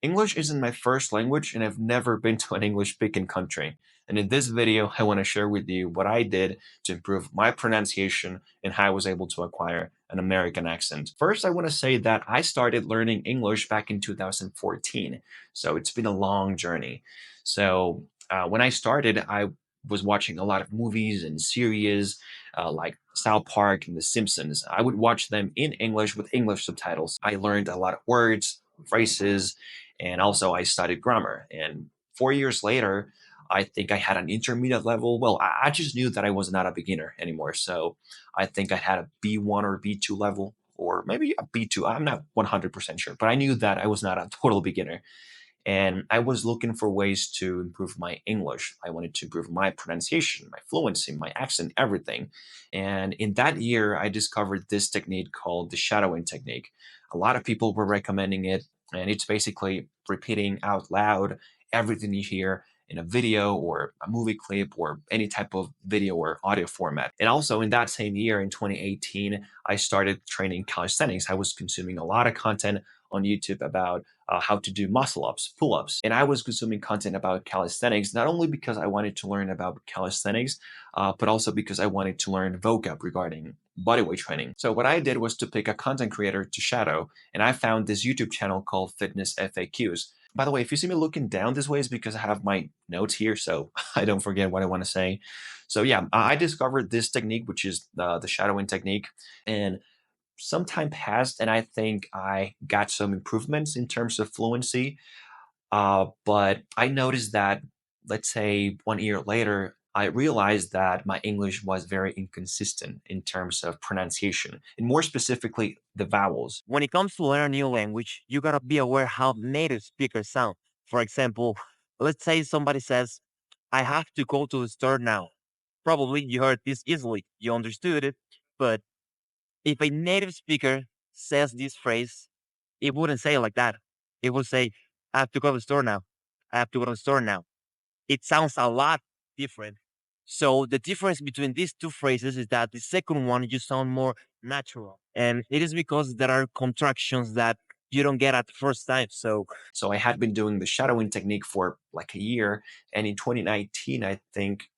English isn't my first language, and I've never been to an English-speaking country. And in this video, I want to share with you what I did to improve my pronunciation and how I was able to acquire an American accent. First, I want to say that I started learning English back in 2014, so it's been a long journey. When I started, I was watching a lot of movies and series like South Park and The Simpsons. I would watch them in English with English subtitles. I learned a lot of words, phrases, and also I studied grammar. And 4 years later, I think I had an intermediate level. Well, I just knew that I was not a beginner anymore. So I think I had a B1 or B2 level, or maybe a B2. I'm not 100% sure, but I knew that I was not a total beginner. And I was looking for ways to improve my English. I wanted to improve my pronunciation, my fluency, my accent, everything. And in that year, I discovered this technique called the shadowing technique. A lot of people were recommending it, and it's basically repeating out loud everything you hear in a video or a movie clip or any type of video or audio format. And also in that same year, in 2018, I started training calisthenics. I was consuming a lot of content on YouTube about how to do muscle ups, pull ups. And I was consuming content about calisthenics, not only because I wanted to learn about calisthenics, but also because I wanted to learn vocab regarding bodyweight training. So what I did was to pick a content creator to shadow, and I found this YouTube channel called Fitness FAQs. By the way, if you see me looking down this way, it's because I have my notes here, so I don't forget what I want to say. So yeah, I discovered this technique, which is the shadowing technique, and some time passed, and I think I got some improvements in terms of fluency. But I noticed that, let's say 1 year later, I realized that my English was very inconsistent in terms of pronunciation, and more specifically, the vowels. When it comes to learn a new language, you gotta be aware how native speakers sound. For example, let's say somebody says, I have to go to the store now. Probably you heard this easily, you understood it, but if a native speaker says this phrase, it wouldn't say it like that. It would say, I have to go to the store now. I have to go to the store now. It sounds a lot different. So the difference between these two phrases is that the second one you sound more natural. And it is because there are contractions that you don't get at the first time. So I had been doing the shadowing technique for like a year, and in 2019, I think,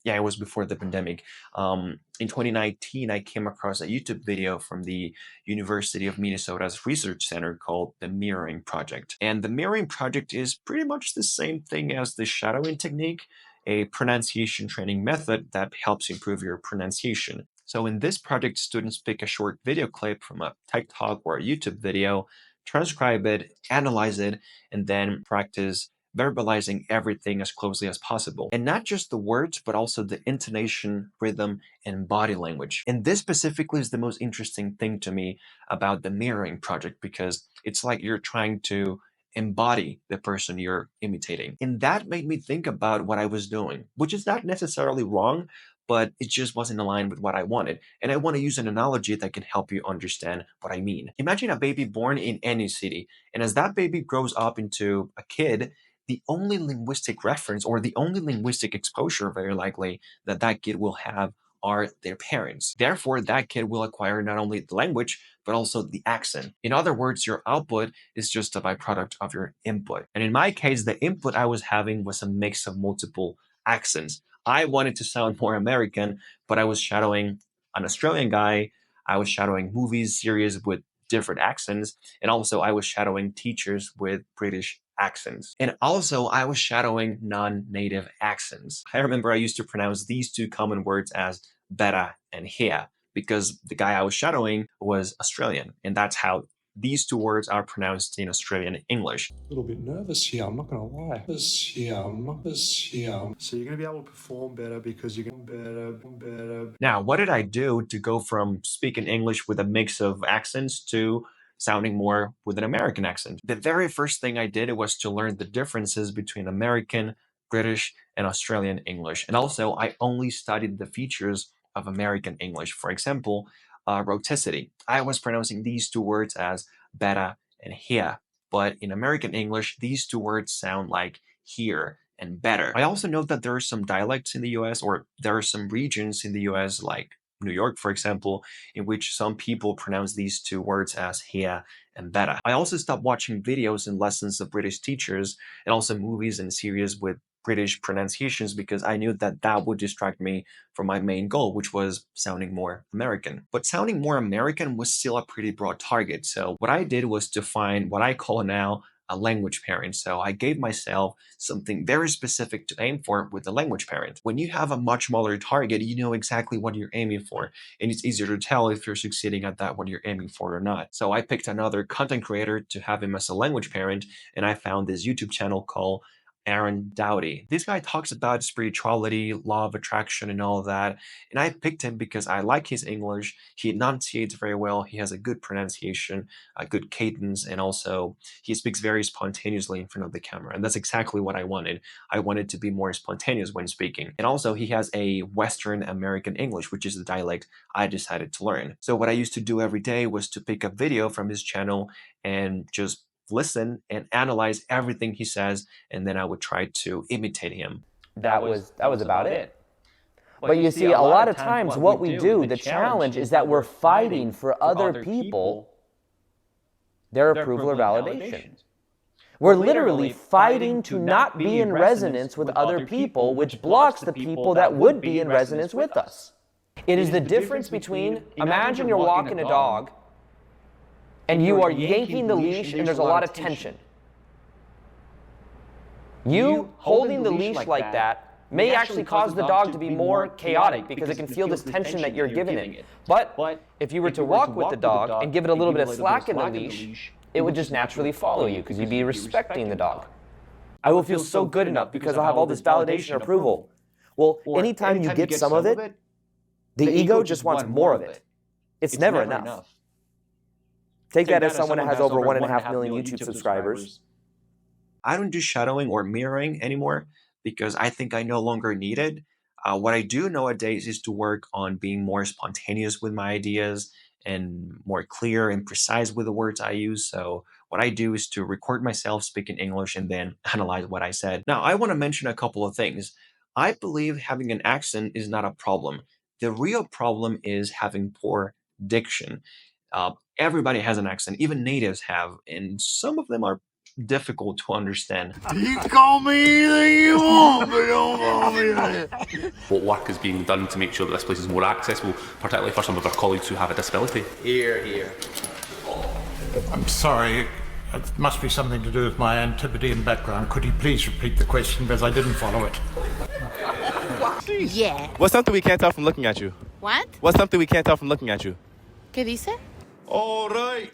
yeah, it was before the pandemic. In 2019, I came across a YouTube video from the University of Minnesota's research center called the Mirroring Project. And the Mirroring Project is pretty much the same thing as the shadowing technique, a pronunciation training method that helps improve your pronunciation. So in this project, students pick a short video clip from a TikTok or a YouTube video, transcribe it, analyze it, and then practice verbalizing everything as closely as possible. And not just the words, but also the intonation, rhythm, and body language. And this specifically is the most interesting thing to me about the mirroring project, because it's like you're trying to embody the person you're imitating. And that made me think about what I was doing, which is not necessarily wrong, but it just wasn't aligned with what I wanted. And I want to use an analogy that can help you understand what I mean. Imagine a baby born in any city, and as that baby grows up into a kid, the only linguistic reference or the only linguistic exposure, very likely, that that kid will have are their parents. Therefore, that kid will acquire not only the language, but also the accent. In other words, your output is just a byproduct of your input. And in my case, the input I was having was a mix of multiple accents. I wanted to sound more American, but I was shadowing an Australian guy. I was shadowing movies, series with different accents. And also, I was shadowing teachers with British accents. And also, I was shadowing non native accents. I remember I used to pronounce these two common words as better and here because the guy I was shadowing was Australian. And that's how these two words are pronounced in Australian English. A little bit nervous here, I'm not gonna lie. Nervous here, I'm not this here. So you're gonna be able to perform better because you're gonna better. Now, what did I do to go from speaking English with a mix of accents to sounding more with an American accent? The very first thing I did was to learn the differences between American, British, and Australian English. And also, I only studied the features of American English. For example, rhoticity. I was pronouncing these two words as better and here. But in American English, these two words sound like here and better. I also know that there are some dialects in the US, or there are some regions in the US like New York, for example, in which some people pronounce these two words as here and better. I also stopped watching videos and lessons of British teachers and also movies and series with British pronunciations because I knew that that would distract me from my main goal, which was sounding more American. But sounding more American was still a pretty broad target. So what I did was to find what I call now a language parent. So I gave myself something very specific to aim for with the language parent. When you have a much smaller target, you know exactly what you're aiming for, and it's easier to tell if you're succeeding at that what you're aiming for or not. So I picked another content creator to have him as a language parent, and I found this YouTube channel called Aaron Doughty. This guy talks about spirituality, law of attraction, and all of that. And I picked him because I like his English. He enunciates very well. He has a good pronunciation, a good cadence, and also he speaks very spontaneously in front of the camera. And that's exactly what I wanted. I wanted to be more spontaneous when speaking. And also he has a Western American English, which is the dialect I decided to learn. So what I used to do every day was to pick a video from his channel and just listen and analyze everything he says, and then I would try to imitate him. That was about it. But you see, a lot of times what we do, the challenge is that we're fighting for other people, their approval or validation. We're literally fighting to not be in resonance with other people, which blocks the people that would be in resonance with us. It is the difference between, imagine you're walking a dog and you are yanking the leash and there's a lot of tension. You holding the leash like that may actually cause the dog to be more chaotic because it can feel this tension that you're giving it. But if you were to walk with the dog and give it a little bit of slack in the leash, it would just naturally follow you because you'd be respecting the dog. I will feel so good enough because I'll have all this validation and approval. Well, anytime you get some of it, the ego just wants more of it. It's never enough. Take that as someone that has over 1.5 million YouTube subscribers. I don't do shadowing or mirroring anymore because I think I no longer need it. What I do nowadays is to work on being more spontaneous with my ideas and more clear and precise with the words I use. So what I do is to record myself speaking English and then analyze what I said. Now, I want to mention a couple of things. I believe having an accent is not a problem. The real problem is having poor diction. Everybody has an accent, even natives have, and some of them are difficult to understand. You call me anything you want, but don't call me that. What work is being done to make sure that this place is more accessible, particularly for some of our colleagues who have a disability? Here. I'm sorry, it must be something to do with my Antipodean background. Could you please repeat the question because I didn't follow it? Yeah. What's something we can't tell from looking at you? What? What's something we can't tell from looking at you? ¿Qué dice? All right.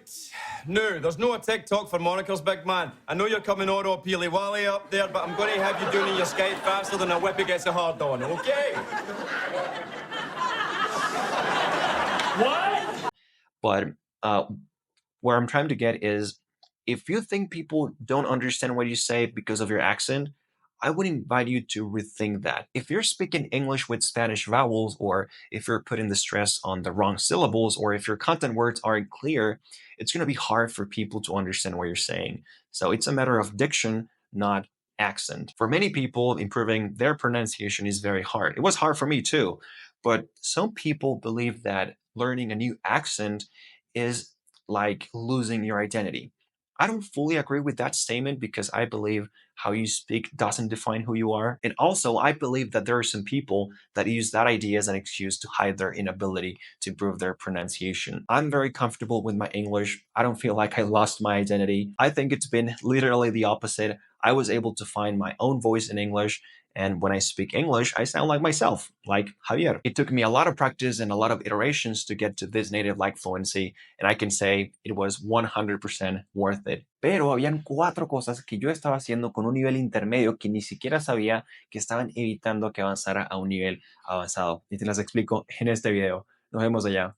No, there's no a TikTok for Monica's big man. I know you're coming auto peely wally up there, but I'm going to have you doing your skate faster than a whippy gets a hard on, okay? What? But where I'm trying to get is, if you think people don't understand what you say because of your accent, I would invite you to rethink that. If you're speaking English with Spanish vowels, or if you're putting the stress on the wrong syllables, or if your content words aren't clear, it's going to be hard for people to understand what you're saying. So it's a matter of diction, not accent. For many people, improving their pronunciation is very hard. It was hard for me too, but some people believe that learning a new accent is like losing your identity. I don't fully agree with that statement because I believe how you speak doesn't define who you are. And also, I believe that there are some people that use that idea as an excuse to hide their inability to improve their pronunciation. I'm very comfortable with my English. I don't feel like I lost my identity. I think it's been literally the opposite. I was able to find my own voice in English. And when I speak English, I sound like myself, like Javier. It took me a lot of practice and a lot of iterations to get to this native-like fluency, and I can say it was 100% worth it. Pero habían 4 cosas que yo estaba haciendo con un nivel intermedio que ni siquiera sabía que estaban evitando que avanzara a un nivel avanzado. Y te las explico en este video. Nos vemos allá.